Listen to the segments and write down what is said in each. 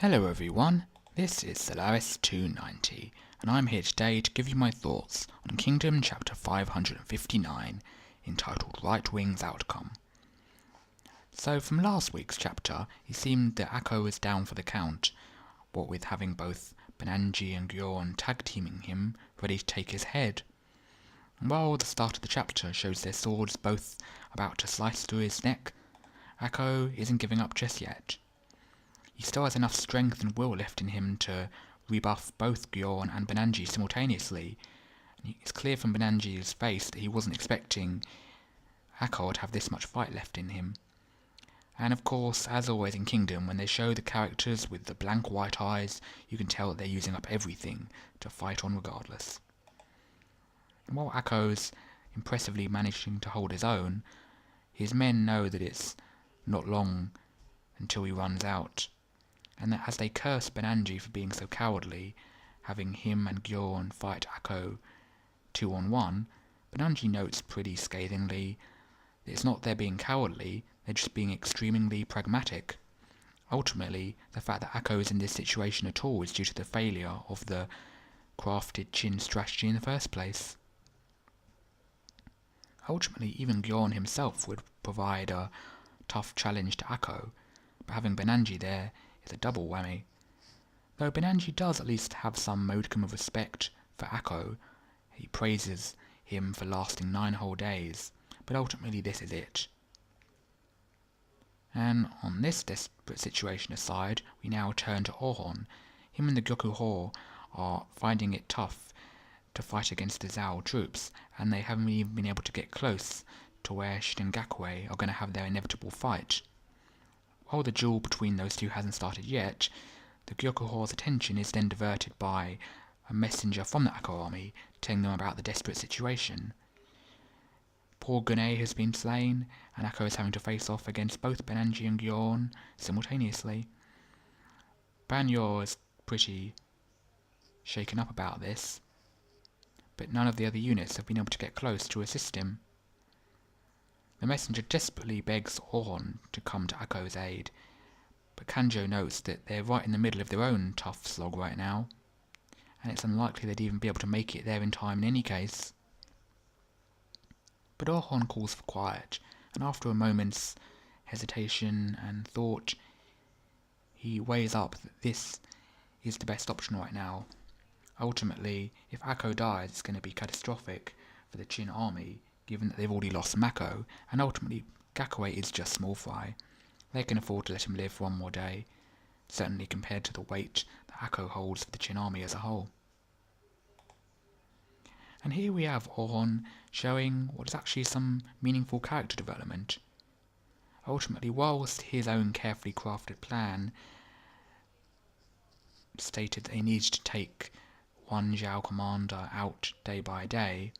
Hello everyone, this is Solaris290 and I'm here today to give you my thoughts on Kingdom chapter 559 entitled Right Wing's Outcome. So from last week's chapter it seemed that Akko was down for the count, what with having both Benangi and Gyorn tag teaming him ready to take his head. And while the start of the chapter shows their swords both about to slice through his neck, Akko isn't giving up just yet. He still has enough strength and will left in him to rebuff both Gyorn and Benangi simultaneously. And it's clear from Benangi's face that he wasn't expecting Akko to have this much fight left in him. And of course, as always in Kingdom, when they show the characters with the blank white eyes, you can tell that they're using up everything to fight on regardless. And while Akko's impressively managing to hold his own, his men know that it's not long until he runs out. And that as they curse Benangi for being so cowardly, having him and Gyorn fight Akko 2-on-1, Benangi notes pretty scathingly that it's not their being cowardly, they're just being extremely pragmatic. Ultimately, the fact that Akko is in this situation at all is due to the failure of the crafted Qin strategy in the first place. Ultimately, even Gyorn himself would provide a tough challenge to Akko, but having Benangi there is a double whammy. Though Benangi does at least have some modicum of respect for Akko, he praises him for lasting 9 whole days, but ultimately this is it. And on this desperate situation aside, we now turn to Orhon. Him and the Gyokuhou are finding it tough to fight against the Zhao troops, and they haven't even been able to get close to where Shin and Gakue are going to have their inevitable fight. While the duel between those two hasn't started yet, the Gyokuhou's attention is then diverted by a messenger from the Akko army telling them about the desperate situation. Poor Gunne has been slain, and Akko is having to face off against both Benangi and Gyorn simultaneously. Banyor is pretty shaken up about this, but none of the other units have been able to get close to assist him. The messenger desperately begs Orhon to come to Akko's aid, but Kanjo notes that they're right in the middle of their own tough slog right now, and it's unlikely they'd even be able to make it there in time in any case. But Orhon calls for quiet, and after a moment's hesitation and thought, he weighs up that this is the best option right now. Ultimately, if Akko dies, it's going to be catastrophic for the Qin army, given that they've already lost Mako, and ultimately Gakue is just small fry. They can afford to let him live one more day, certainly compared to the weight that Akko holds for the Qin army as a whole. And here we have Orhon showing what is actually some meaningful character development. Ultimately, whilst his own carefully crafted plan stated that he needs to take one Zhao commander out day by day,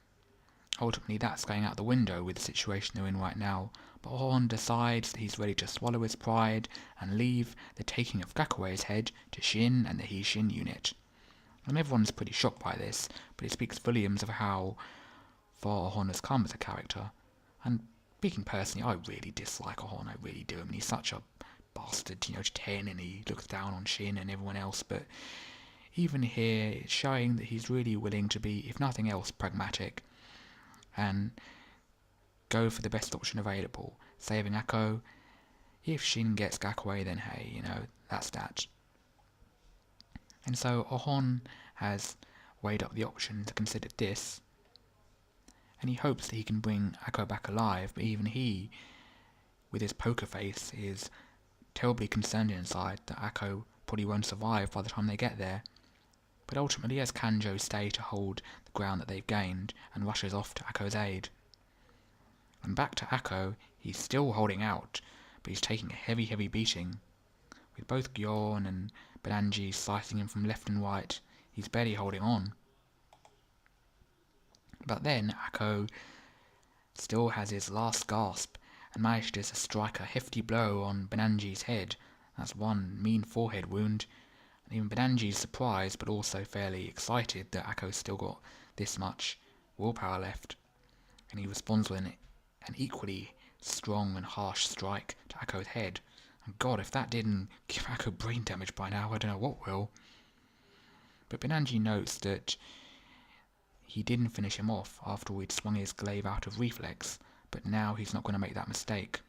ultimately that's going out the window with the situation they're in right now. But Orhon decides that he's ready to swallow his pride and leave the taking of Gakue's head to Shin and the Heishin unit. And everyone's pretty shocked by this, but it speaks volumes of how far Orhon has come as a character. And speaking personally, I really dislike Orhon, I really do. I mean, he's such a bastard, to 10, and he looks down on Shin and everyone else, but even here, it's showing that he's really willing to be, if nothing else, pragmatic, and go for the best option available, saving Akko. If Shin gets Gakue, then hey, that's that. And so Orhon has weighed up the options and considered this, and he hopes that he can bring Akko back alive, but even he, with his poker face, is terribly concerned inside that Akko probably won't survive by the time they get there. But ultimately, as Kanjo stay to hold the ground that they've gained and rushes off to Akko's aid. And back to Akko, he's still holding out, but he's taking a heavy beating. With both Gyorn and Benangi slicing him from left and right, he's barely holding on. But then Akko still has his last gasp and manages to strike a hefty blow on Benangi's head. That's one mean forehead wound. And even Benangi's surprised, but also fairly excited that Akko's still got this much willpower left. And he responds with an equally strong and harsh strike to Akko's head. And God, if that didn't give Akko brain damage by now, I don't know what will. But Benanji notes that he didn't finish him off after he'd swung his glaive out of reflex, but now he's not going to make that mistake.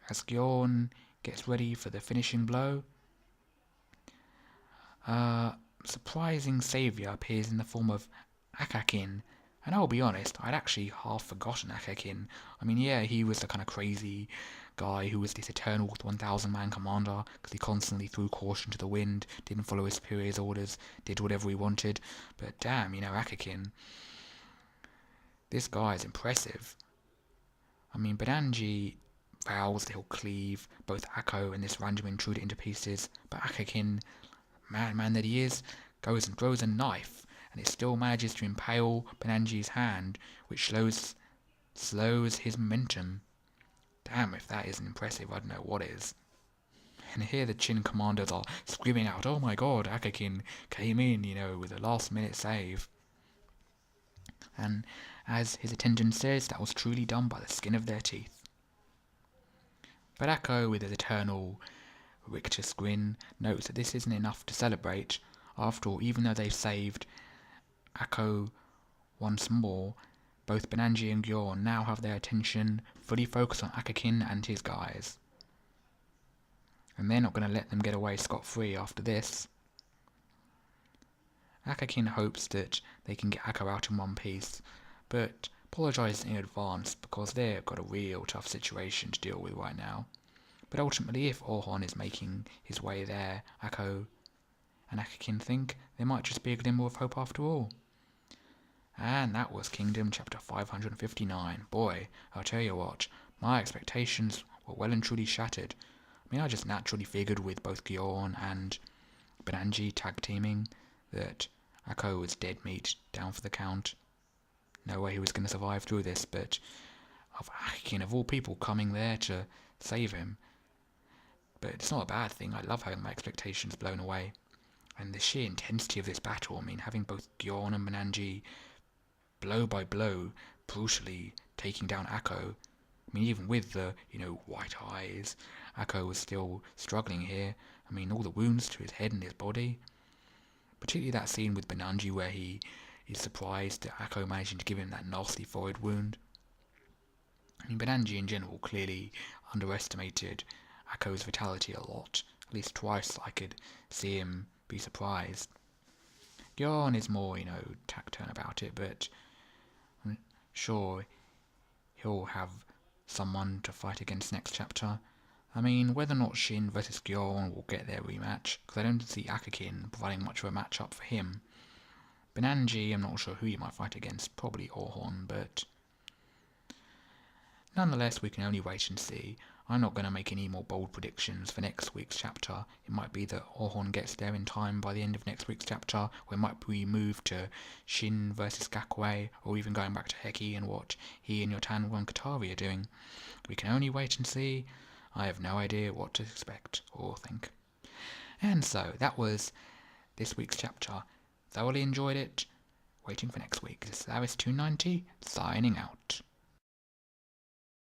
As Gyorn gets ready for the finishing blow, a surprising saviour appears in the form of Akakin. And I'll be honest, I'd actually half forgotten Akakin. I mean, yeah, he was the kind of crazy guy who was this eternal 1,000-man commander because he constantly threw caution to the wind, didn't follow his superior's orders, did whatever he wanted. But damn, Akakin, this guy is impressive. I mean, Benanji vows that he'll cleave both Akko and this random intruder into pieces, but Akakin, madman that he is, goes and throws a knife, and it still manages to impale Benanji's hand, which slows his momentum. Damn, if that isn't impressive, I don't know what is. And here the Qin commanders are screaming out, "Oh my god, Akakin came in, with a last-minute save." And as his attendant says, that was truly done by the skin of their teeth. But Akko, with his eternal rictus grin, notes that this isn't enough to celebrate. After all, even though they've saved Akko once more, both Benanji and Gyorn now have their attention fully focused on Akakin and his guys. And they're not going to let them get away scot-free after this. Akakin hopes that they can get Akko out in one piece, but apologises in advance because they've got a real tough situation to deal with right now. But ultimately, if Orhon is making his way there, Akko and Akakin think there might just be a glimmer of hope after all. And that was Kingdom Chapter 559. Boy, I'll tell you what, my expectations were well and truly shattered. I mean, I just naturally figured with both Gyorn and Benanji tag teaming that Akko was dead meat, down for the count. No way he was going to survive through this, but of Akakin, of all people, coming there to save him. But it's not a bad thing. I love having my expectations blown away. And the sheer intensity of this battle, I mean, having both Gyorn and Benanji blow by blow, brutally taking down Akko. I mean, even with the, white eyes, Akko was still struggling here. I mean, all the wounds to his head and his body. Particularly that scene with Benanji where he is surprised at Akko managing to give him that nasty forehead wound. I mean, Benanji in general clearly underestimated Akko's vitality a lot. At least twice I could see him be surprised. Gyorn is more, taciturn about it, but I'm sure he'll have someone to fight against next chapter. I mean, whether or not Shin versus Gyorn will get their rematch, because I don't see Akakin providing much of a matchup for him. Benanji, I'm not sure who he might fight against, probably Orhon, but nonetheless, we can only wait and see. I'm not going to make any more bold predictions for next week's chapter. It might be that Orhon gets there in time by the end of next week's chapter, or it might be moved to Shin versus Gakue, or even going back to Heki and what he and Yotanwa and Katari are doing. We can only wait and see. I have no idea what to expect or think. And so, that was this week's chapter. Thoroughly enjoyed it. Waiting for next week. This is Aris290, signing out.